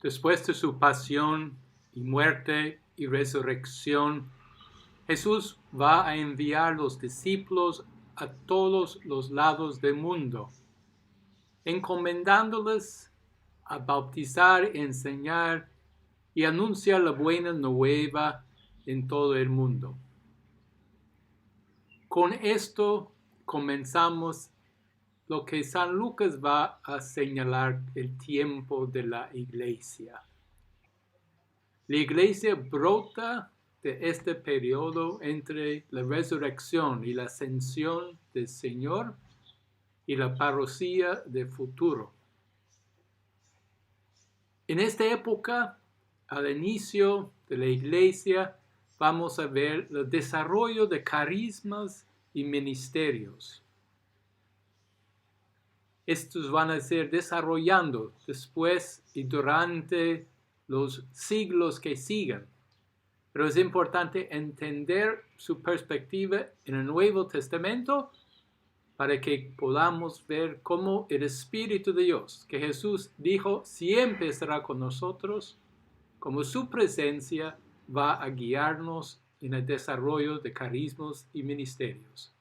Después de su pasión y muerte y resurrección, Jesús va a enviar los discípulos a todos los lados del mundo, encomendándoles a bautizar, enseñar y anunciar la buena nueva en todo el mundo. Con esto comenzamos lo que San Lucas va a señalar el tiempo de la iglesia. La iglesia brota de este periodo entre la resurrección y la ascensión del Señor y la parucía del futuro. En esta época, al inicio de la iglesia, vamos a ver el desarrollo de carismas y ministerios. Estos van a ser desarrollando después y durante los siglos que sigan. Pero es importante entender su perspectiva en el Nuevo Testamento para que podamos ver cómo el Espíritu de Dios, que Jesús dijo siempre estará con nosotros, como su presencia va a guiarnos en el desarrollo de carismas y ministerios.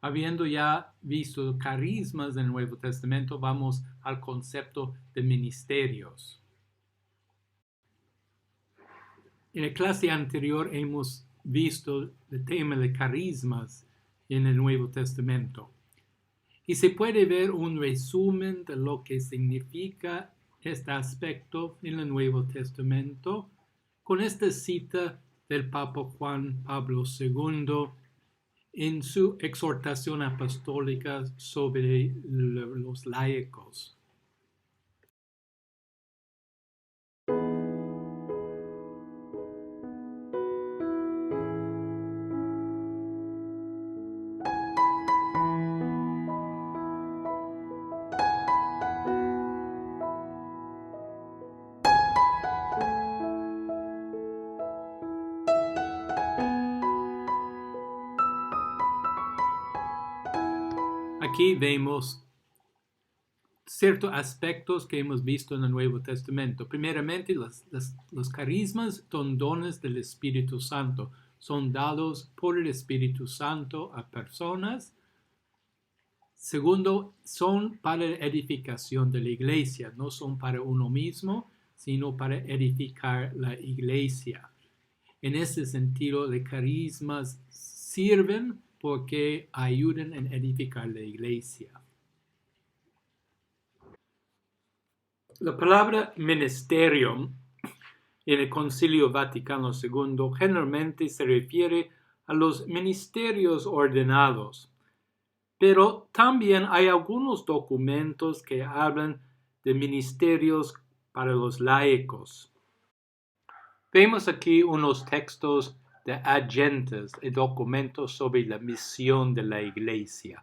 Habiendo ya visto carismas del Nuevo Testamento, vamos al concepto de ministerios. En la clase anterior hemos visto el tema de carismas en el Nuevo Testamento. Y se puede ver un resumen de lo que significa este aspecto en el Nuevo Testamento con esta cita del Papa Juan Pablo II en su exhortación apostólica sobre los laicos. Aquí vemos ciertos aspectos que hemos visto en el Nuevo Testamento. Primeramente, los carismas son dones del Espíritu Santo. Son dados por el Espíritu Santo a personas. Segundo, son para la edificación de la iglesia. No son para uno mismo, sino para edificar la iglesia. En ese sentido, los carismas sirven porque ayudan en edificar la iglesia. La palabra ministerium en el Concilio Vaticano II generalmente se refiere a los ministerios ordenados, pero también hay algunos documentos que hablan de ministerios para los laicos. Vemos aquí unos textos de Ad Gentes, el documento sobre la misión de la iglesia.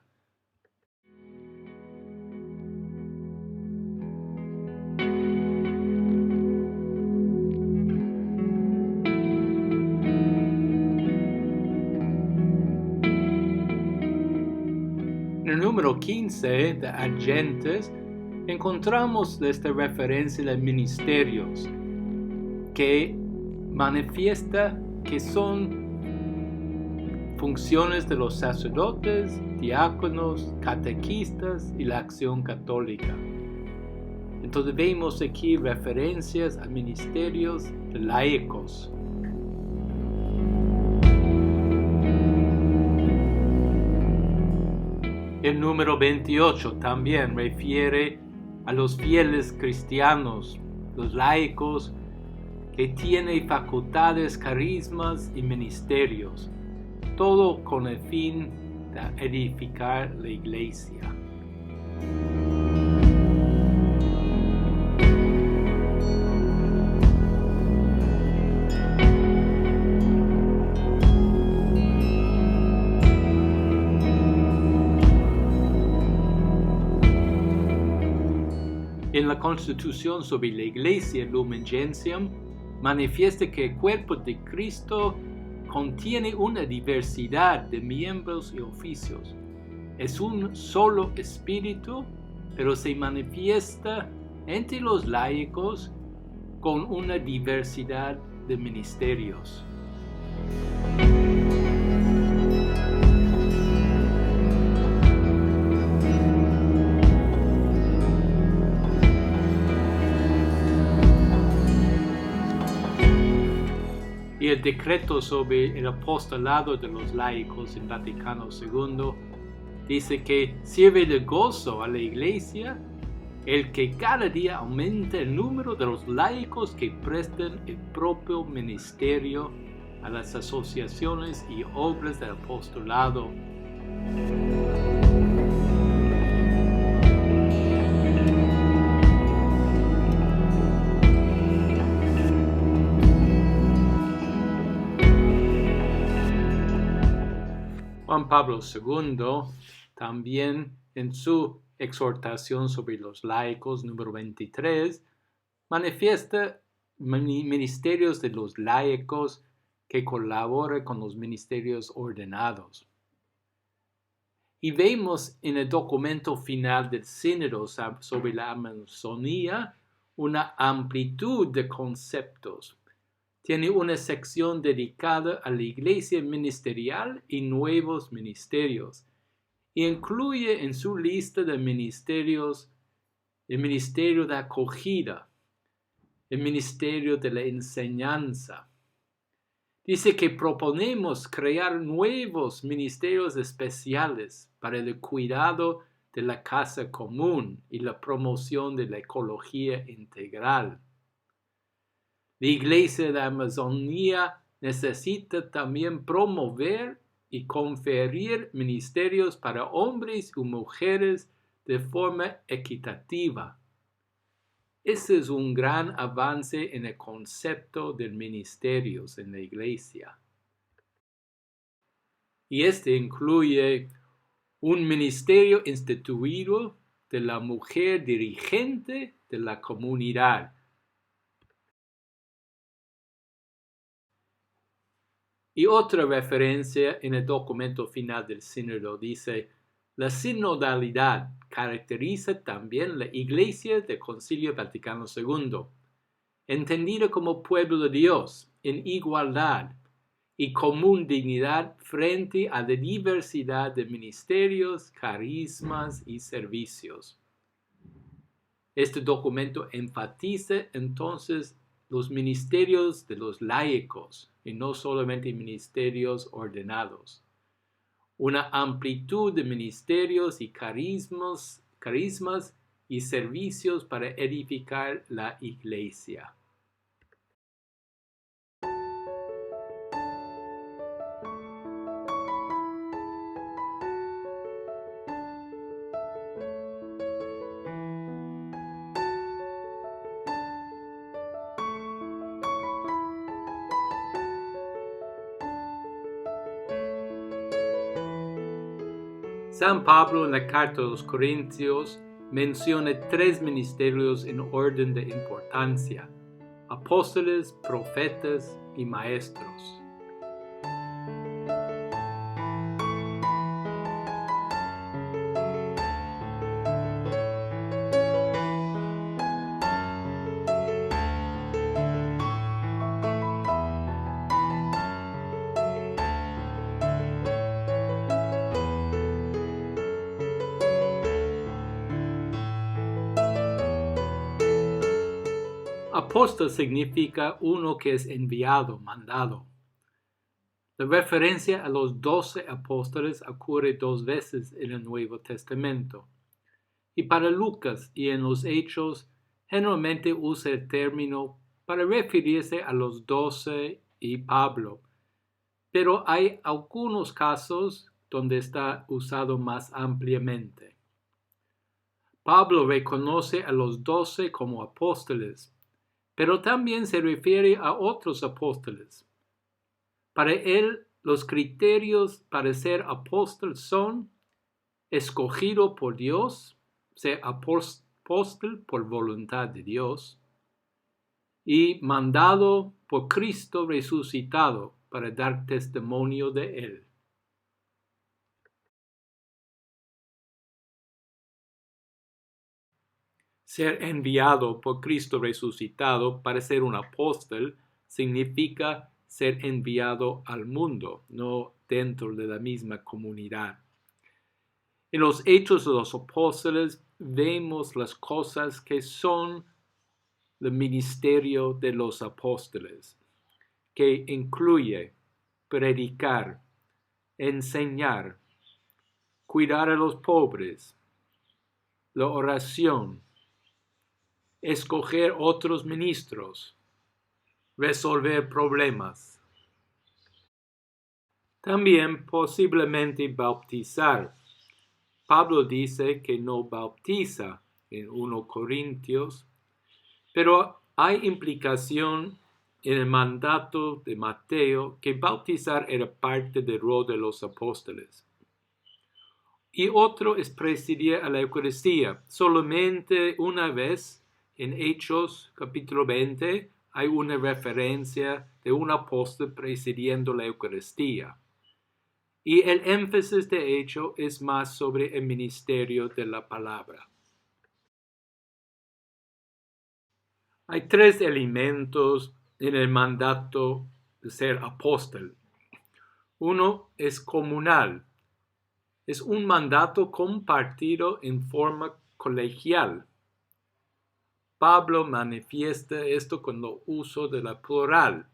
En el número 15 de Ad Gentes encontramos esta referencia a los ministerios que manifiesta que son funciones de los sacerdotes, diáconos, catequistas y la acción católica. Entonces vemos aquí referencias a ministerios de laicos. El número 28 también refiere a los fieles cristianos, los laicos, que tiene facultades, carismas y ministerios, todo con el fin de edificar la iglesia. En la Constitución sobre la Iglesia Lumen Gentium manifiesta que el cuerpo de Cristo contiene una diversidad de miembros y oficios. Es un solo espíritu pero se manifiesta entre los laicos con una diversidad de ministerios. Y el decreto sobre el apostolado de los laicos en Vaticano II dice que sirve de gozo a la Iglesia el que cada día aumenta el número de los laicos que prestan el propio ministerio a las asociaciones y obras del apostolado. Juan Pablo II también en su exhortación sobre los laicos número 23 manifiesta ministerios de los laicos que colaboran con los ministerios ordenados. Y vemos en el documento final del sínodo sobre la Amazonía una amplitud de conceptos. Tiene una sección dedicada a la iglesia ministerial y nuevos ministerios, y incluye en su lista de ministerios el ministerio de acogida, el ministerio de la enseñanza. Dice que proponemos crear nuevos ministerios especiales para el cuidado de la casa común y la promoción de la ecología integral. La Iglesia de Amazonía necesita también promover y conferir ministerios para hombres y mujeres de forma equitativa. Ese es un gran avance en el concepto de ministerios en la Iglesia. Y este incluye un ministerio instituido de la mujer dirigente de la comunidad. Y otra referencia en el documento final del sínodo dice: la sinodalidad caracteriza también la Iglesia del Concilio Vaticano II, entendida como pueblo de Dios en igualdad y común dignidad frente a la diversidad de ministerios, carismas y servicios. Este documento enfatiza entonces los ministerios de los laicos y no solamente ministerios ordenados. Una amplitud de ministerios y carismas y servicios para edificar la Iglesia. San Pablo en la carta a los Corintios menciona 3 ministerios en orden de importancia: apóstoles, profetas y maestros. Apóstol significa uno que es enviado, mandado. La referencia a los 12 apóstoles ocurre 2 veces en el Nuevo Testamento. Y para Lucas y en los Hechos generalmente usa el término para referirse a los 12 y Pablo. Pero hay algunos casos donde está usado más ampliamente. Pablo reconoce a los 12 como apóstoles, pero también se refiere a otros apóstoles. Para él, los criterios para ser apóstol son escogido por Dios, ser apóstol por voluntad de Dios, y mandado por Cristo resucitado para dar testimonio de él. Ser enviado por Cristo resucitado para ser un apóstol significa ser enviado al mundo, no dentro de la misma comunidad. En los Hechos de los Apóstoles vemos las cosas que son el ministerio de los apóstoles, que incluye predicar, enseñar, cuidar a los pobres, la oración, escoger otros ministros, resolver problemas. También posiblemente bautizar. Pablo dice que no bautiza en 1 Corintios, pero hay implicación en el mandato de Mateo que bautizar era parte del rol de los apóstoles. Y otro es presidir a la Eucaristía. Solamente una vez en Hechos capítulo 20 hay una referencia de un apóstol presidiendo la Eucaristía. Y el énfasis de hecho es más sobre el ministerio de la palabra. Hay 3 elementos en el mandato de ser apóstol. Uno es comunal. Es un mandato compartido en forma colegial. Pablo manifiesta esto con el uso de la plural.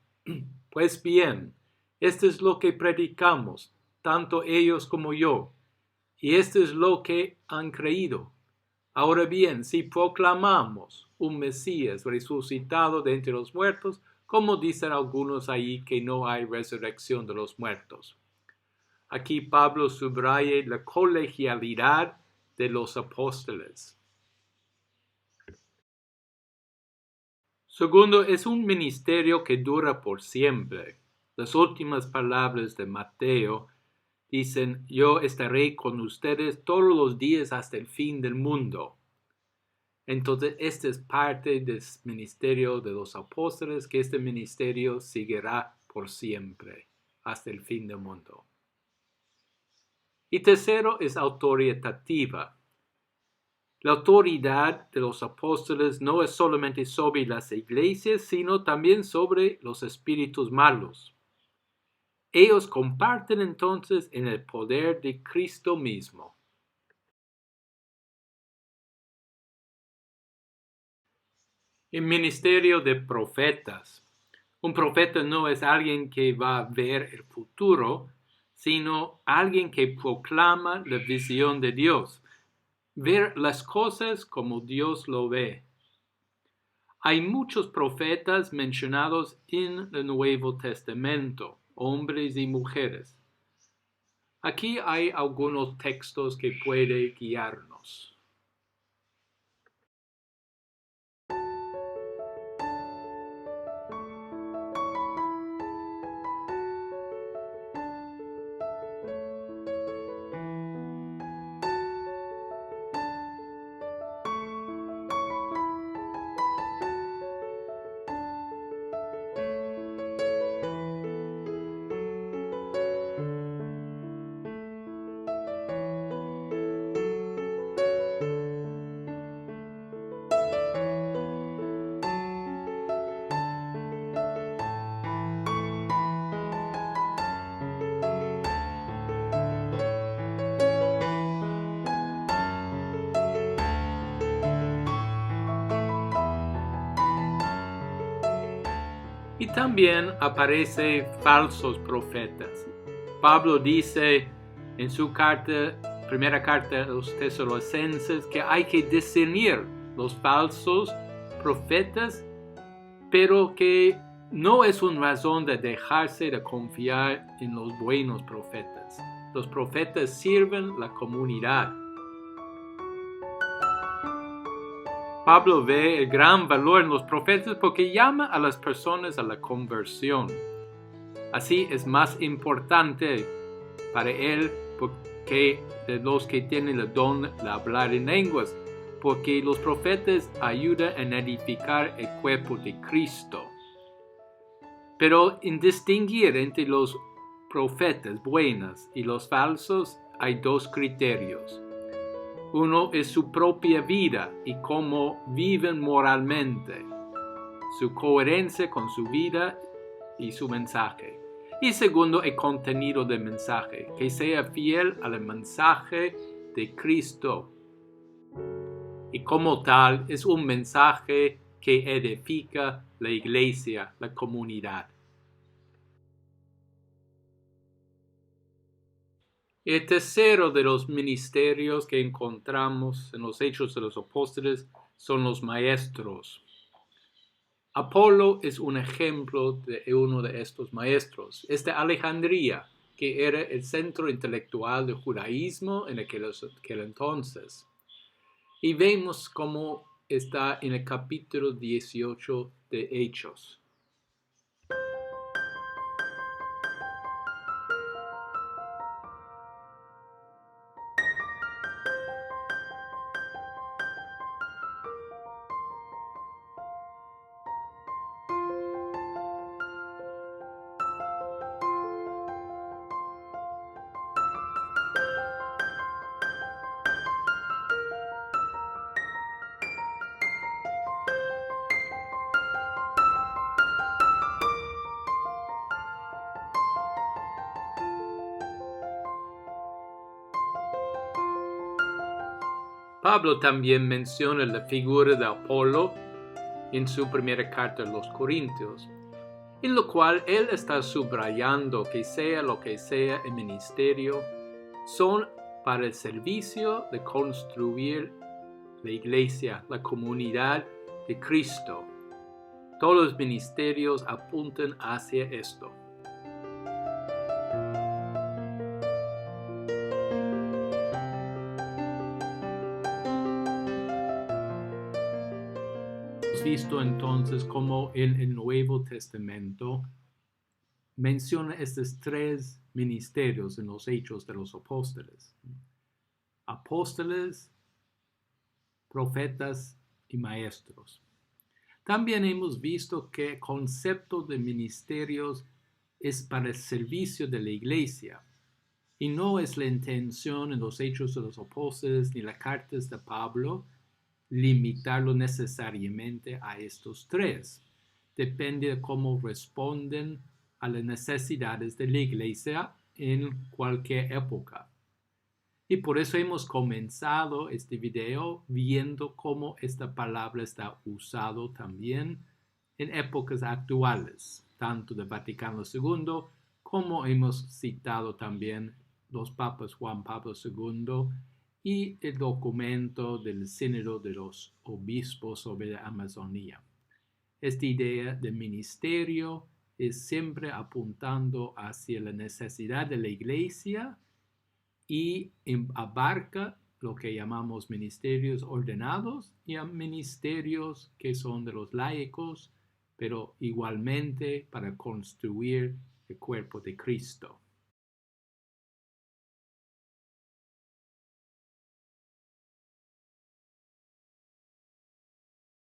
Pues bien, esto es lo que predicamos, tanto ellos como yo, y esto es lo que han creído. Ahora bien, si proclamamos un Mesías resucitado de entre los muertos, como dicen algunos ahí que no hay resurrección de los muertos. Aquí Pablo subraya la colegialidad de los apóstoles. Segundo, es un ministerio que dura por siempre. Las últimas palabras de Mateo dicen, yo estaré con ustedes todos los días hasta el fin del mundo. Entonces, este es parte del ministerio de los apóstoles, que este ministerio seguirá por siempre, hasta el fin del mundo. Y tercero, es autoritativa. La autoridad de los apóstoles no es solamente sobre las iglesias, sino también sobre los espíritus malos. Ellos comparten entonces en el poder de Cristo mismo. El ministerio de profetas. Un profeta no es alguien que va a ver el futuro, sino alguien que proclama la visión de Dios. Ver las cosas como Dios lo ve. Hay muchos profetas mencionados en el Nuevo Testamento, hombres y mujeres. Aquí hay algunos textos que pueden guiarnos. Y también aparecen falsos profetas. Pablo dice en su primera carta a los Tesalonicenses, que hay que discernir los falsos profetas, pero que no es una razón de dejarse de confiar en los buenos profetas. Los profetas sirven la comunidad. Pablo ve el gran valor en los profetas porque llama a las personas a la conversión. Así es más importante para él que de los que tienen el don de hablar en lenguas, porque los profetas ayudan a edificar el cuerpo de Cristo. Pero en distinguir entre los profetas buenos y los falsos hay 2 criterios. Uno es su propia vida y cómo viven moralmente, su coherencia con su vida y su mensaje. Y segundo, el contenido del mensaje, que sea fiel al mensaje de Cristo. Y como tal, es un mensaje que edifica la iglesia, la comunidad. El tercero de los ministerios que encontramos en los Hechos de los Apóstoles son los maestros. Apolo es un ejemplo de uno de estos maestros. Es de Alejandría, que era el centro intelectual del judaísmo en aquel entonces. Y vemos cómo está en el capítulo 18 de Hechos. Pablo también menciona la figura de Apolo en su primera carta a los Corintios, en lo cual él está subrayando que sea lo que sea el ministerio, son para el servicio de construir la iglesia, la comunidad de Cristo. Todos los ministerios apuntan hacia esto. Hemos visto entonces cómo en el Nuevo Testamento menciona estos tres ministerios en los Hechos de los Apóstoles. Apóstoles, profetas y maestros. También hemos visto que el concepto de ministerios es para el servicio de la iglesia y no es la intención en los Hechos de los Apóstoles ni las cartas de Pablo limitarlo necesariamente a estos tres. Depende de cómo responden a las necesidades de la iglesia en cualquier época. Y por eso hemos comenzado este video viendo cómo esta palabra está usada también en épocas actuales, tanto del Vaticano II como hemos citado también los papas Juan Pablo II y el documento del Sínodo de los Obispos sobre la Amazonía. Esta idea de ministerio es siempre apuntando hacia la necesidad de la iglesia y abarca lo que llamamos ministerios ordenados y a ministerios que son de los laicos, pero igualmente para construir el cuerpo de Cristo.